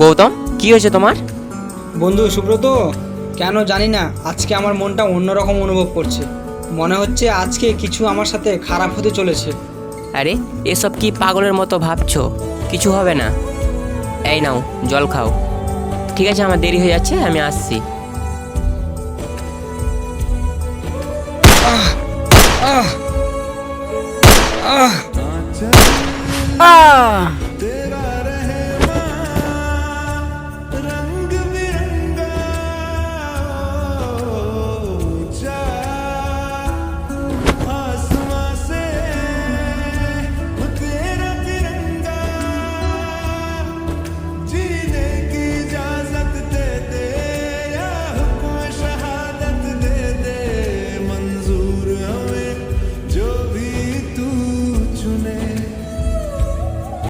গৌতম, কি হয়েছে তোমার? বন্ধু সুব্রত, কেন জানি না আজকে আমার মনটা অন্যরকম অনুভব করছে। মনে হচ্ছে আজকে কিছু আমার সাথে খারাপ হতে চলেছে। আরে এসব কি পাগলের মতো ভাবছো? কিছু হবে না। এই নাও, জল খাও। ঠিক আছে, আমার দেরি হয়ে যাচ্ছে, আমি আসছি। আহ